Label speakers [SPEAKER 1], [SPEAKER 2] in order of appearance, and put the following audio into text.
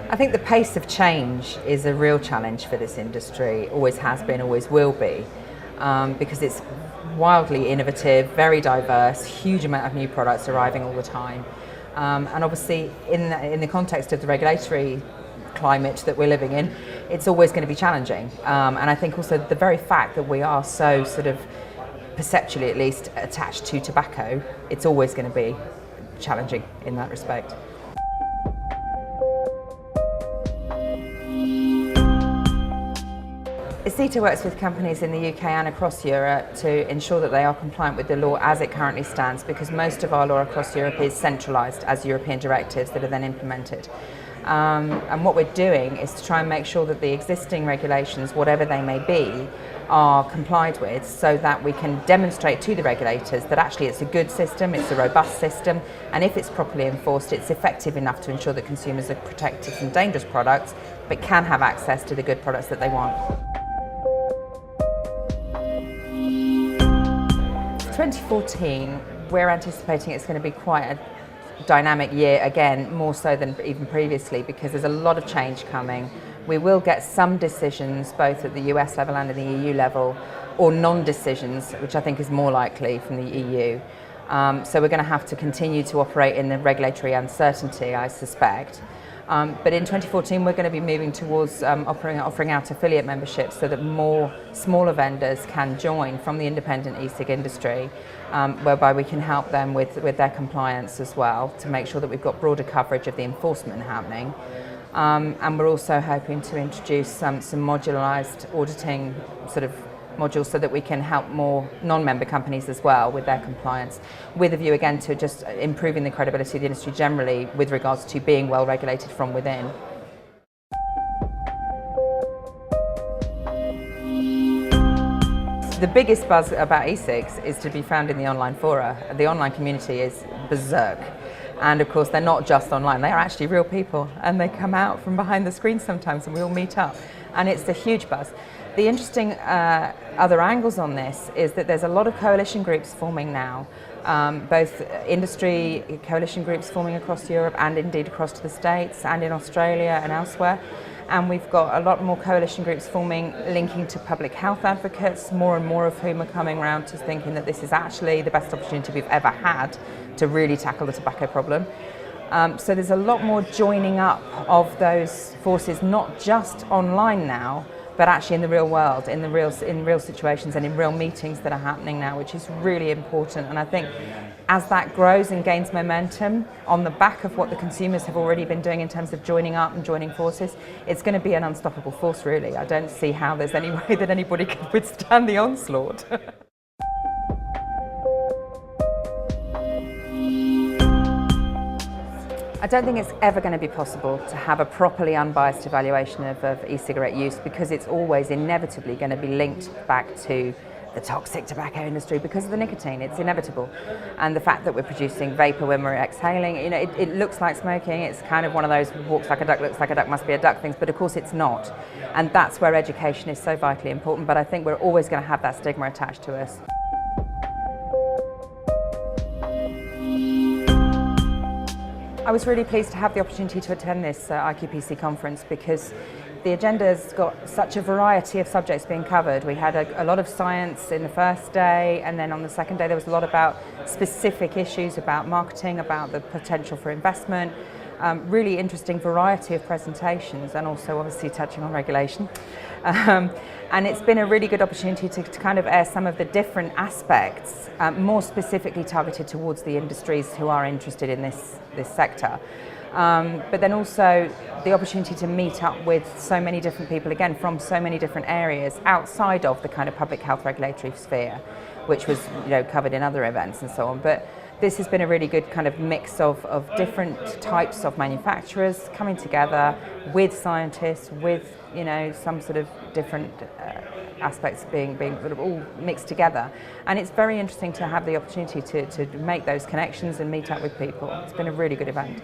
[SPEAKER 1] I think the pace of change is a real challenge for this industry, always has been, always will be, because it's wildly innovative, very diverse, huge amount of new products arriving all the time. And obviously in the context of the regulatory climate that we're living in, it's always going to be challenging. And I think also the very fact that we are so sort of perceptually at least attached to tobacco, it's always going to be challenging in that respect. ECITA works with companies in the UK and across Europe to ensure that they are compliant with the law as it currently stands, because most of our law across Europe is centralised as European directives that are then implemented. And what we're doing is to try and make sure that the existing regulations, whatever they may be, are complied with, so that we can demonstrate to the regulators that actually it's a good system, it's a robust system, and if it's properly enforced, it's effective enough to ensure that consumers are protected from dangerous products but can have access to the good products that they want. 2014, we're anticipating it's going to be quite a dynamic year again, more so than even previously, because there's a lot of change coming. We will get some decisions both at the US level and at the EU level, or non-decisions, which I think is more likely from the EU. So we're going to have to continue to operate in the regulatory uncertainty, I suspect. But in 2014 we're going to be moving towards offering out affiliate memberships so that more smaller vendors can join from the independent eCig industry, whereby we can help them with their compliance as well, to make sure that we've got broader coverage of the enforcement happening. And we're also hoping to introduce some modularised auditing sort of modules so that we can help more non-member companies as well with their compliance, with a view again to just improving the credibility of the industry generally with regards to being well regulated from within. The biggest buzz about eCigs is to be found in the online fora. The online community is berserk. And of course they're not just online, they are actually real people, and they come out from behind the screen sometimes and we all meet up, and it's a huge buzz. The interesting other angles on this is that there's a lot of coalition groups forming now, both industry coalition groups forming across Europe and indeed across to the States and in Australia and elsewhere. And we've got a lot more coalition groups forming, linking to public health advocates, more and more of whom are coming around to thinking that this is actually the best opportunity we've ever had to really tackle the tobacco problem. So there's a lot more joining up of those forces, not just online now, but actually in the real world, in real situations and in real meetings that are happening now, which is really important. And I think as that grows and gains momentum on the back of what the consumers have already been doing in terms of joining up and joining forces, it's going to be an unstoppable force, really. I don't see how there's any way that anybody could withstand the onslaught. I don't think it's ever going to be possible to have a properly unbiased evaluation of e-cigarette use, because it's always inevitably going to be linked back to the toxic tobacco industry because of the nicotine. It's inevitable. And the fact that we're producing vapour when we're exhaling, you know, it looks like smoking. It's kind of one of those walks like a duck, looks like a duck, must be a duck things, but of course it's not. And that's where education is so vitally important, but I think we're always going to have that stigma attached to us. I was really pleased to have the opportunity to attend this IQPC conference, because the agenda's got such a variety of subjects being covered. We had a lot of science in the first day, and then on the second day there was a lot about specific issues about marketing, about the potential for investment. Really interesting variety of presentations, and also obviously touching on regulation. And it's been a really good opportunity to kind of air some of the different aspects, more specifically targeted towards the industries who are interested in this sector. But then also the opportunity to meet up with so many different people, again from so many different areas outside of the kind of public health regulatory sphere, which was, you know, covered in other events and so on. But this has been a really good kind of mix of different types of manufacturers coming together with scientists, with, you know, some sort of different aspects being sort of all mixed together. And it's very interesting to have the opportunity to make those connections and meet up with people. It's been a really good event.